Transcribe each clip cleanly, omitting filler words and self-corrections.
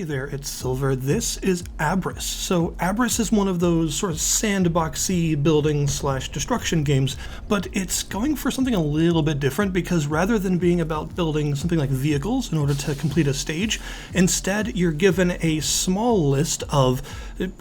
Hey there, it's Silver. This is ABRISS. So ABRISS is one of those sort of sandboxy building / destruction games, but it's going for something a little bit different because rather than being about building something like vehicles in order to complete a stage, instead you're given a small list of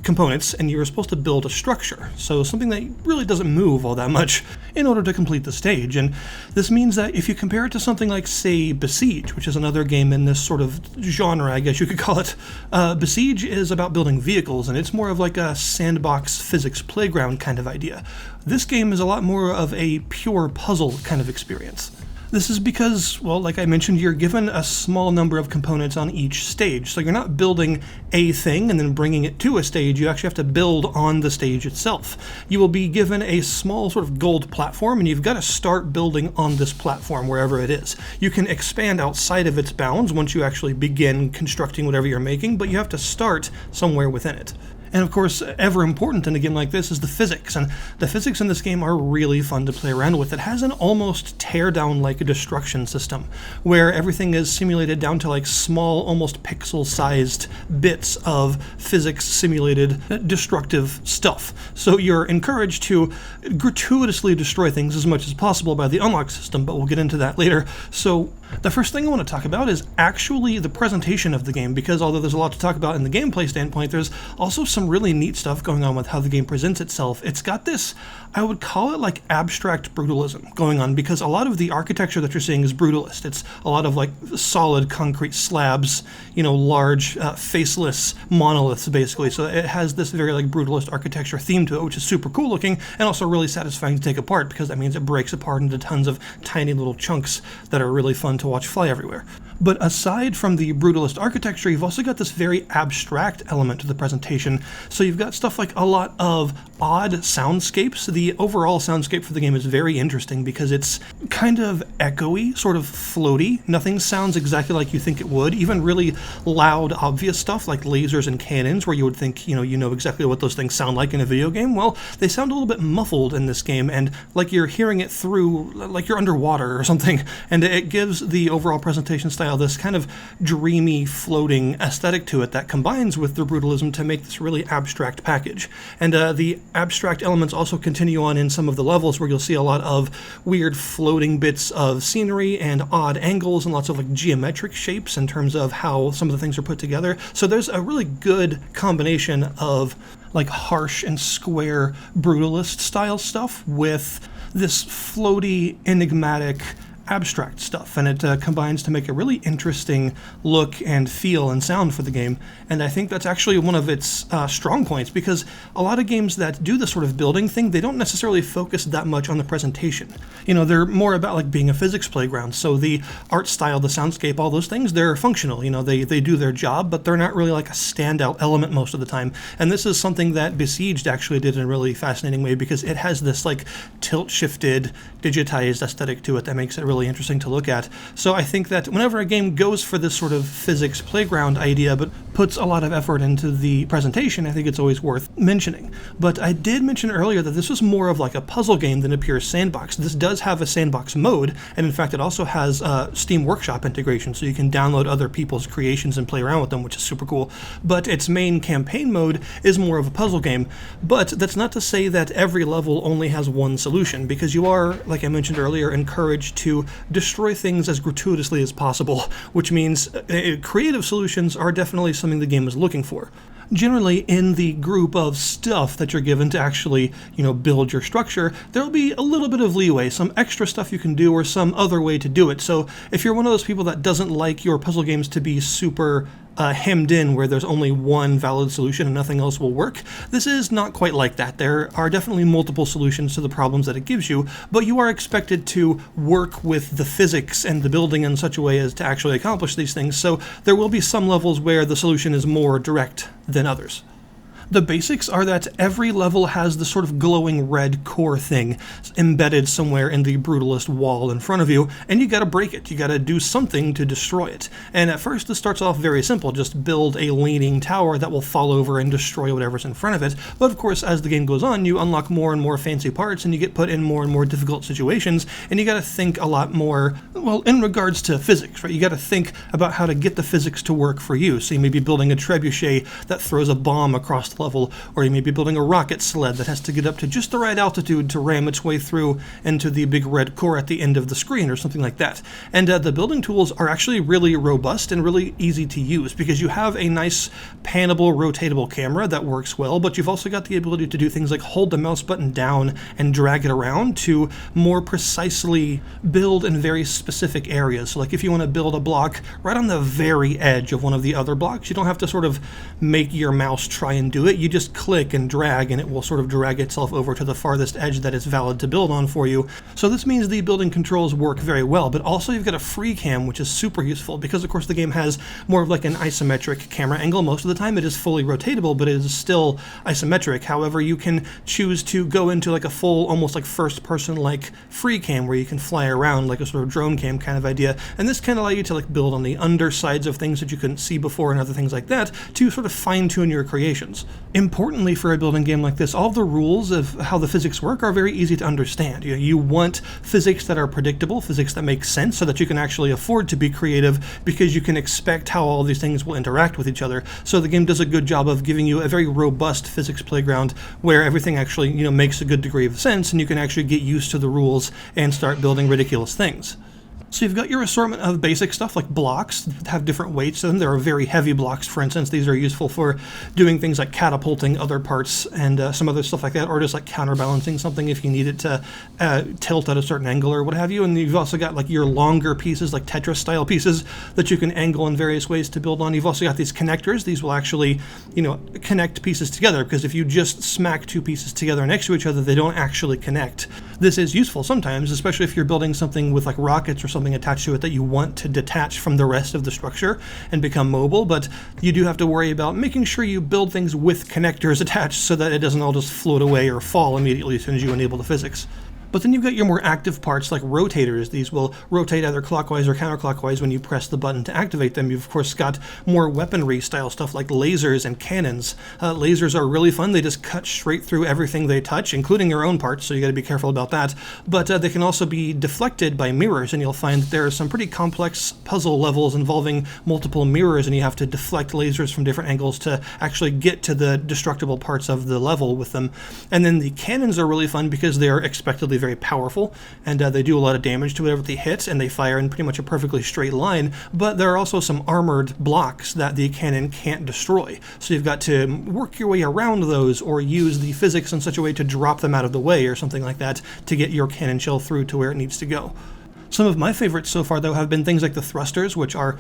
components and you're supposed to build a structure. So something that really doesn't move all that much in order to complete the stage. And this means that if you compare it to something like, say, Besiege, which is another game in this sort of genre, I guess you could call it, Besiege is about building vehicles, and it's more of like a sandbox physics playground kind of idea. This game is a lot more of a pure puzzle kind of experience. This is because, well, like I mentioned, you're given a small number of components on each stage. So you're not building a thing and then bringing it to a stage. You actually have to build on the stage itself. You will be given a small sort of gold platform, and you've got to start building on this platform wherever it is. You can expand outside of its bounds once you actually begin constructing whatever you're making, but you have to start somewhere within it. And of course, ever important in a game like this is the physics, and the physics in this game are really fun to play around with. It has an almost tear-down-like destruction system, where everything is simulated down to like small, almost pixel-sized bits of physics-simulated destructive stuff. So you're encouraged to gratuitously destroy things as much as possible by the unlock system, but we'll get into that later. So the first thing I want to talk about is actually the presentation of the game, because although there's a lot to talk about in the gameplay standpoint, there's also some really neat stuff going on with how the game presents itself. It's got this, I would call it like abstract brutalism going on, because a lot of the architecture that you're seeing is brutalist. It's a lot of like solid concrete slabs, you know, large faceless monoliths basically. So it has this very like brutalist architecture theme to it, which is super cool looking and also really satisfying to take apart, because that means it breaks apart into tons of tiny little chunks that are really fun to watch fly everywhere. But aside from the brutalist architecture, you've also got this very abstract element to the presentation. So you've got stuff like a lot of odd soundscapes. The overall soundscape for the game is very interesting because it's kind of echoey, sort of floaty. Nothing sounds exactly like you think it would. Even really loud, obvious stuff like lasers and cannons, where you would think, you know exactly what those things sound like in a video game. Well, they sound a little bit muffled in this game, and like you're hearing it through, like you're underwater or something. And it gives the overall presentation style this kind of dreamy, floating aesthetic to it that combines with the brutalism to make this really abstract package. And the abstract elements also continue on in some of the levels, where you'll see a lot of weird floating bits of scenery and odd angles and lots of like geometric shapes in terms of how some of the things are put together. So there's a really good combination of like harsh and square brutalist style stuff with this floaty, enigmatic, abstract stuff, and it combines to make a really interesting look and feel and sound for the game. And I think that's actually one of its strong points, because a lot of games that do this sort of building thing, they don't necessarily focus that much on the presentation. You know, they're more about like being a physics playground. So the art style, the soundscape, all those things, they're functional. You know, they do their job, but they're not really like a standout element most of the time. And this is something that Besieged actually did in a really fascinating way, because it has this like tilt-shifted, digitized aesthetic to it that makes it really interesting to look at. So I think that whenever a game goes for this sort of physics playground idea but puts a lot of effort into the presentation, I think it's always worth mentioning. But I did mention earlier that this was more of like a puzzle game than a pure sandbox. This does have a sandbox mode, and in fact it also has Steam Workshop integration, so you can download other people's creations and play around with them, which is super cool. But its main campaign mode is more of a puzzle game. But that's not to say that every level only has one solution, because you are, like I mentioned earlier, encouraged to destroy things as gratuitously as possible, which means creative solutions are definitely something the game is looking for. Generally, in the group of stuff that you're given to actually, build your structure, there'll be a little bit of leeway, some extra stuff you can do or some other way to do it. So if you're one of those people that doesn't like your puzzle games to be super hemmed in, where there's only one valid solution and nothing else will work, this is not quite like that. There are definitely multiple solutions to the problems that it gives you, but you are expected to work with the physics and the building in such a way as to actually accomplish these things. So there will be some levels where the solution is more direct than others. The basics are that every level has this sort of glowing red core thing embedded somewhere in the Brutalist wall in front of you, and you gotta break it. You gotta do something to destroy it. And at first this starts off very simple, just build a leaning tower that will fall over and destroy whatever's in front of it. But of course, as the game goes on, you unlock more and more fancy parts, and you get put in more and more difficult situations, and you gotta think a lot more, well, in regards to physics, right? You gotta think about how to get the physics to work for you. So you may be building a trebuchet that throws a bomb across the level, or you may be building a rocket sled that has to get up to just the right altitude to ram its way through into the big red core at the end of the screen, or something like that. And the building tools are actually really robust and really easy to use, because you have a nice panable, rotatable camera that works well, but you've also got the ability to do things like hold the mouse button down and drag it around to more precisely build in very specific areas. So like if you want to build a block right on the very edge of one of the other blocks, you don't have to sort of make your mouse try and do it. You just click and drag, and it will sort of drag itself over to the farthest edge that is valid to build on for you. So this means the building controls work very well, but also you've got a free cam, which is super useful because of course the game has more of like an isometric camera angle. Most of the time it is fully rotatable, but it is still isometric. However, you can choose to go into like a full, almost like first person like free cam, where you can fly around like a sort of drone cam kind of idea. And this can allow you to like build on the undersides of things that you couldn't see before and other things like that to sort of fine tune your creations. Importantly for a building game like this, all the rules of how the physics work are very easy to understand. You want physics that are predictable, physics that make sense, so that you can actually afford to be creative, because you can expect how all these things will interact with each other. So the game does a good job of giving you a very robust physics playground where everything actually, makes a good degree of sense, and you can actually get used to the rules and start building ridiculous things. So you've got your assortment of basic stuff like blocks that have different weights to them. There are very heavy blocks, for instance. These are useful for doing things like catapulting other parts and some other stuff like that, or just like counterbalancing something if you need it to tilt at a certain angle or what have you. And you've also got like your longer pieces, like Tetris style pieces, that you can angle in various ways to build on. You've also got these connectors. These will actually, connect pieces together, because if you just smack two pieces together next to each other, they don't actually connect. This is useful sometimes, especially if you're building something with like rockets or something attached to it that you want to detach from the rest of the structure and become mobile, but you do have to worry about making sure you build things with connectors attached so that it doesn't all just float away or fall immediately as soon as you enable the physics. But then you've got your more active parts like rotators. These will rotate either clockwise or counterclockwise when you press the button to activate them. You've of course got more weaponry style stuff like lasers and cannons. Lasers are really fun. They just cut straight through everything they touch, including your own parts, so you got to be careful about that. But they can also be deflected by mirrors, and you'll find that there are some pretty complex puzzle levels involving multiple mirrors, and you have to deflect lasers from different angles to actually get to the destructible parts of the level with them. And then the cannons are really fun because they are expectedly very powerful, and they do a lot of damage to whatever they hit, and they fire in pretty much a perfectly straight line. But there are also some armored blocks that the cannon can't destroy, so you've got to work your way around those, or use the physics in such a way to drop them out of the way or something like that to get your cannon shell through to where it needs to go. Some of my favorites so far, though, have been things like the thrusters, which are,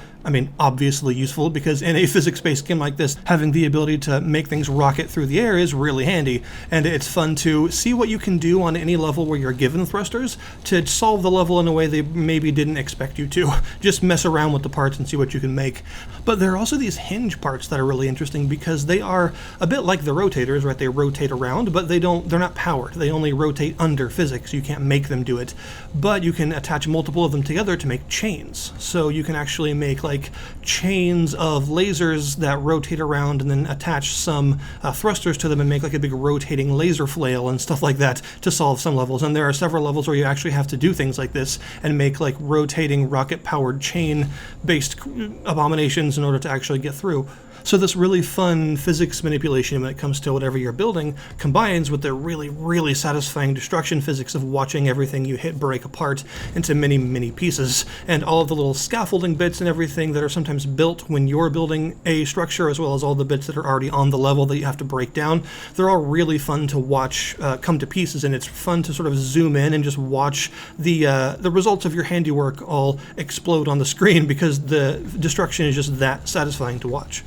obviously useful, because in a physics-based game like this, having the ability to make things rocket through the air is really handy, and it's fun to see what you can do on any level where you're given thrusters to solve the level in a way they maybe didn't expect you to. Just mess around with the parts and see what you can make. But there are also these hinge parts that are really interesting, because they are a bit like the rotators, right? They rotate around, but they're not powered. They only rotate under physics. You can't make them do it. But you can attach multiple of them together to make chains. So you can actually make like chains of lasers that rotate around, and then attach some thrusters to them and make like a big rotating laser flail and stuff like that to solve some levels. And there are several levels where you actually have to do things like this and make like rotating rocket-powered chain-based abominations in order to actually get through. So this really fun physics manipulation when it comes to whatever you're building combines with the really, really satisfying destruction physics of watching everything you hit break apart into many, many pieces. And all of the little scaffolding bits and everything that are sometimes built when you're building a structure, as well as all the bits that are already on the level that you have to break down, they're all really fun to watch come to pieces, and it's fun to sort of zoom in and just watch the results of your handiwork all explode on the screen, because the destruction is just that satisfying to watch.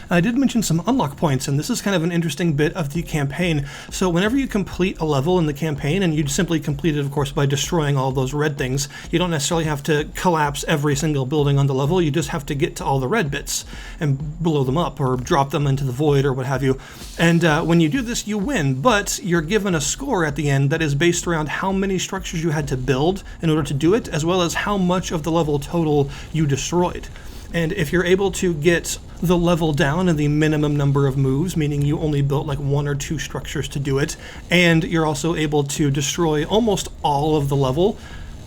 I did mention some unlock points, and this is kind of an interesting bit of the campaign. So whenever you complete a level in the campaign, and you'd simply complete it, of course, by destroying all those red things, you don't necessarily have to collapse every single building on the level, you just have to get to all the red bits and blow them up or drop them into the void or what have you. And when you do this, you win, but you're given a score at the end that is based around how many structures you had to build in order to do it, as well as how much of the level total you destroyed. And if you're able to get the level down in the minimum number of moves, meaning you only built like 1 or 2 structures to do it, and you're also able to destroy almost all of the level,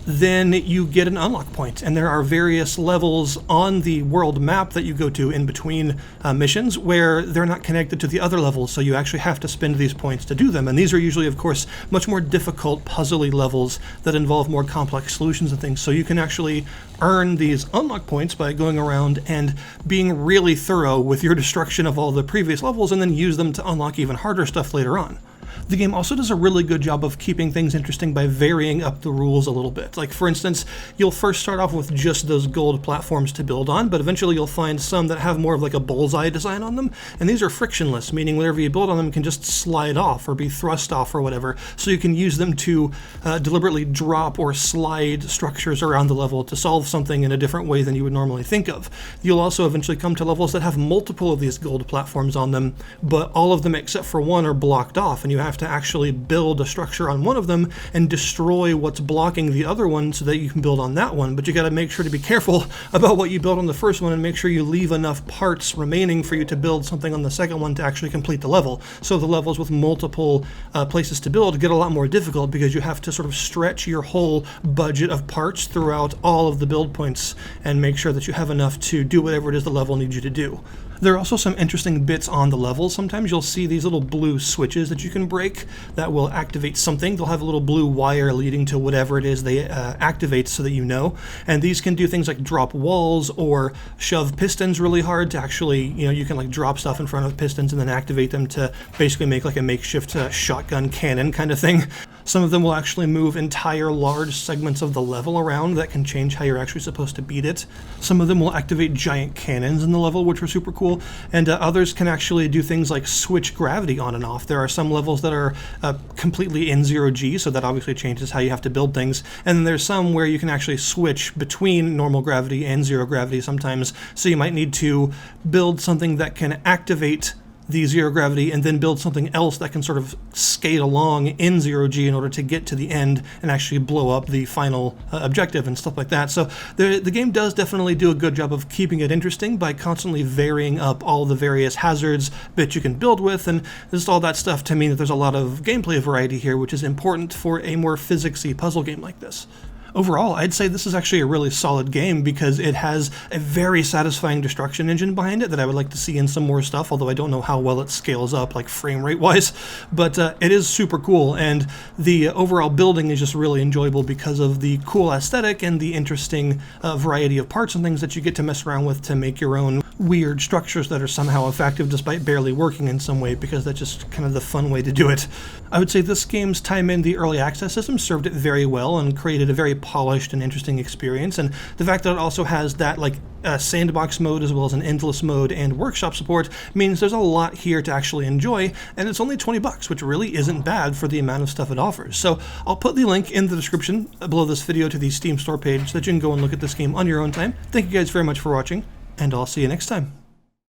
then you get an unlock point. And there are various levels on the world map that you go to in between missions where they're not connected to the other levels, so you actually have to spend these points to do them. And these are usually, of course, much more difficult puzzly levels that involve more complex solutions and things, so you can actually earn these unlock points by going around and being really thorough with your destruction of all the previous levels, and then use them to unlock even harder stuff later on. The game also does a really good job of keeping things interesting by varying up the rules a little bit. Like, for instance, you'll first start off with just those gold platforms to build on, but eventually you'll find some that have more of like a bullseye design on them, and these are frictionless, meaning whatever you build on them can just slide off or be thrust off or whatever, so you can use them to deliberately drop or slide structures around the level to solve something in a different way than you would normally think of. You'll also eventually come to levels that have multiple of these gold platforms on them, but all of them except for one are blocked off, and you have to actually build a structure on one of them and destroy what's blocking the other one so that you can build on that one. But you got to make sure to be careful about what you build on the first one and make sure you leave enough parts remaining for you to build something on the second one to actually complete the level. So the levels with multiple places to build get a lot more difficult because you have to sort of stretch your whole budget of parts throughout all of the build points and make sure that you have enough to do whatever it is the level needs you to do. There are also some interesting bits on the level. Sometimes you'll see these little blue switches that you can break that will activate something. They'll have a little blue wire leading to whatever it is they activate so that you know. And these can do things like drop walls or shove pistons really hard to actually, you can like drop stuff in front of pistons and then activate them to basically make like a makeshift shotgun cannon kind of thing. Some of them will actually move entire large segments of the level around that can change how you're actually supposed to beat it. Some of them will activate giant cannons in the level, which are super cool, and others can actually do things like switch gravity on and off. There are some levels that are completely in 0G, so that obviously changes how you have to build things, and then there's some where you can actually switch between normal gravity and zero gravity sometimes, so you might need to build something that can activate the zero gravity and then build something else that can sort of skate along in 0G in order to get to the end and actually blow up the final objective and stuff like that. So the game does definitely do a good job of keeping it interesting by constantly varying up all the various hazards that you can build with, and just all that stuff to mean that there's a lot of gameplay variety here, which is important for a more physicsy puzzle game like this. Overall, I'd say this is actually a really solid game because it has a very satisfying destruction engine behind it that I would like to see in some more stuff, although I don't know how well it scales up, like frame rate wise, but it is super cool, and the overall building is just really enjoyable because of the cool aesthetic and the interesting variety of parts and things that you get to mess around with to make your own weird structures that are somehow effective despite barely working in some way, because that's just kind of the fun way to do it. I would say this game's time in the early access system served it very well and created a very polished and interesting experience, and the fact that it also has that sandbox mode as well as an endless mode and workshop support means there's a lot here to actually enjoy, and it's only $20, which really isn't bad for the amount of stuff it offers. So I'll put the link in the description below this video to the Steam store page so that you can go and look at this game on your own time. Thank you guys very much for watching, and I'll see you next time.